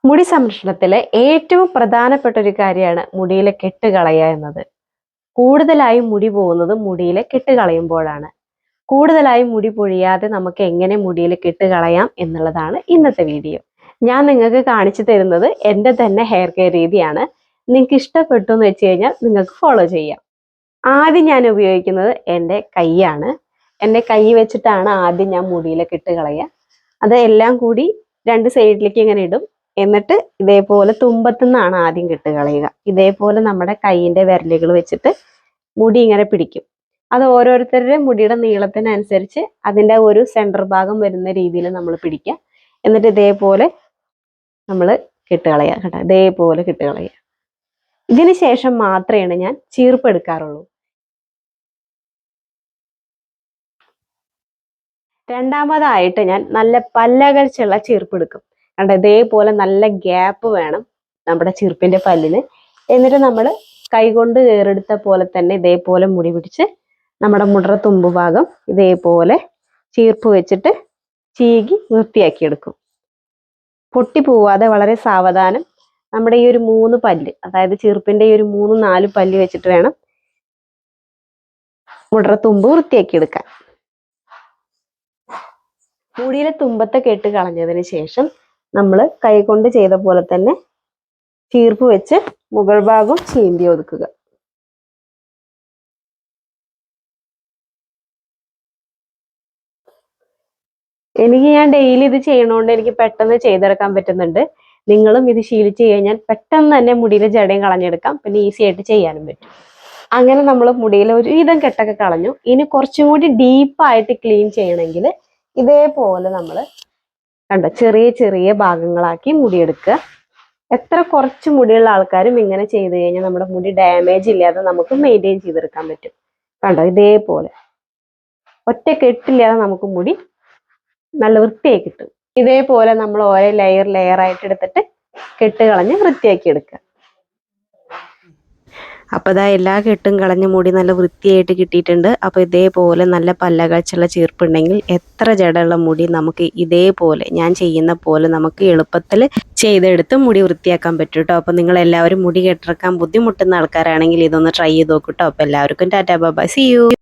മുടി സംരക്ഷണത്തിലെ ഏറ്റവും പ്രധാനപ്പെട്ട ഒരു കാര്യമാണ് മുടിയിലെ കെട്ട് കളയുക എന്നത്. കൂടുതലായും മുടി പോകുന്നത് മുടിയിലെ കെട്ട് കളയുമ്പോഴാണ്. കൂടുതലായും മുടി പൊഴിയാതെ നമുക്ക് എങ്ങനെ മുടിയിൽ കെട്ട് കളയാം എന്നുള്ളതാണ് ഇന്നത്തെ വീഡിയോ. ഞാൻ നിങ്ങൾക്ക് കാണിച്ചു തരുന്നത് എൻ്റെ തന്നെ ഹെയർ കെയർ രീതിയാണ്. നിങ്ങൾക്ക് ഇഷ്ടപ്പെട്ടു എന്ന് വെച്ച് കഴിഞ്ഞാൽ നിങ്ങൾക്ക് ഫോളോ ചെയ്യാം. ആദ്യം ഞാൻ ഉപയോഗിക്കുന്നത് എൻ്റെ കൈയാണ്. എൻ്റെ കൈ വെച്ചിട്ടാണ് ആദ്യം ഞാൻ മുടിയിലെ കെട്ട് കളയുക. അത് എല്ലാം കൂടി രണ്ട് സൈഡിലേക്ക് ഇങ്ങനെ ഇടും. എന്നിട്ട് ഇതേപോലെ തുമ്പത്തുനിന്നാണ് ആദ്യം കെട്ട് കളയുക. ഇതേപോലെ നമ്മുടെ കൈയിൻ്റെ വിരലുകൾ വെച്ചിട്ട് മുടി ഇങ്ങനെ പിടിക്കും. അത് ഓരോരുത്തരുടെ മുടിയുടെ നീളത്തിനനുസരിച്ച് അതിൻ്റെ ഒരു സെൻറ്റർ ഭാഗം വരുന്ന രീതിയിൽ നമ്മൾ പിടിക്കുക. എന്നിട്ട് ഇതേപോലെ നമ്മൾ കെട്ട് കളയുക കേട്ടോ. ഇതേപോലെ കെട്ട് കളയുക. ഇതിന് ശേഷം മാത്രമേ ഞാൻ ചീർപ്പ് എടുക്കാറുള്ളൂ. രണ്ടാമതായിട്ട് ഞാൻ നല്ല പല്ലകൽച്ചുള്ള ചീർപ്പ് എടുക്കും. കണ്ട ഇതേപോലെ നല്ല ഗ്യാപ്പ് വേണം നമ്മുടെ ചീർപ്പിന്റെ പല്ലിന്. എന്നിട്ട് നമ്മൾ കൈകൊണ്ട് ഏറെടുത്ത പോലെ തന്നെ ഇതേപോലെ മുടി പിടിച്ച് നമ്മുടെ മുടറ തുമ്പ് ഭാഗം ഇതേപോലെ ചീർപ്പ് വെച്ചിട്ട് ചീകി വൃത്തിയാക്കി എടുക്കും. പൊട്ടി പോവാതെ വളരെ സാവധാനം നമ്മുടെ ഈ ഒരു 3 പല്ല്, അതായത് ചീർപ്പിന്റെ ഈ ഒരു 3-4 പല്ല് വെച്ചിട്ട് വേണം മുടറ തുമ്പ് വൃത്തിയാക്കി എടുക്കാൻ. മുടിയിലെ തുമ്പത്തെ കെട്ട് കളഞ്ഞതിന് ശേഷം നമ്മൾ കൈകൊണ്ട് ചെയ്ത പോലെ തന്നെ ചീർപ്പ് വെച്ച് മുകൾ ഭാഗം ചീന്തി ഒതുക്കുക. ഞാൻ ഡെയിലി ഇത് ചെയ്യണോണ്ട് എനിക്ക് പെട്ടെന്ന് ചെയ്തെടുക്കാൻ പറ്റുന്നുണ്ട്. നിങ്ങളും ഇത് ശീലിച്ച് കഴിഞ്ഞാൽ പെട്ടെന്ന് തന്നെ മുടിയിലെ ജടയും കളഞ്ഞെടുക്കാം. പിന്നെ ഈസി ആയിട്ട് ചെയ്യാനും പറ്റും. അങ്ങനെ നമ്മൾ മുടിയിലെ ഒരുവിധം കെട്ടൊക്കെ കളഞ്ഞു. ഇനി കുറച്ചും കൂടി ഡീപ്പായിട്ട് ക്ലീൻ ചെയ്യണമെങ്കിൽ ഇതേപോലെ നമ്മൾ കണ്ടോ ചെറിയ ചെറിയ ഭാഗങ്ങളാക്കി മുടിയെടുക്കുക. എത്ര കുറച്ച് മുടിയുള്ള ആൾക്കാരും ഇങ്ങനെ ചെയ്ത് കഴിഞ്ഞാൽ നമ്മുടെ മുടി ഡാമേജ് ഇല്ലാതെ നമുക്ക് മെയിൻറ്റെയിൻ ചെയ്തെടുക്കാൻ പറ്റും. കണ്ടോ ഇതേപോലെ ഒറ്റ കെട്ടില്ലാതെ നമുക്ക് മുടി നല്ല വൃത്തിയായി കിട്ടും. ഇതേപോലെ നമ്മൾ ഓരോ ലെയർ ആയിട്ട് എടുത്തിട്ട് കെട്ട് കളഞ്ഞ് വൃത്തിയാക്കി എടുക്കുക. അപ്പോൾ ഇതാ എല്ലാ കെട്ടും കളഞ്ഞ് മുടി നല്ല വൃത്തിയായിട്ട് കിട്ടിയിട്ടുണ്ട്. അപ്പോൾ ഇതേപോലെ നല്ല പല്ലകച്ചുള്ള ചീർപ്പുണ്ടെങ്കിൽ എത്ര ജടയുള്ള മുടി നമുക്ക് ഇതേപോലെ ഞാൻ ചെയ്യുന്ന പോലെ നമുക്ക് എളുപ്പത്തിൽ ചെയ്തെടുത്ത് മുടി വൃത്തിയാക്കാൻ പറ്റും കേട്ടോ. അപ്പോൾ നിങ്ങൾ എല്ലാവരും മുടി കെട്ടിറക്കാൻ ബുദ്ധിമുട്ടുന്ന ആൾക്കാരാണെങ്കിൽ ഇതൊന്ന് ട്രൈ ചെയ്ത് നോക്കൂ കേട്ടോ. അപ്പോൾ എല്ലാവർക്കും tata bye bye, see U.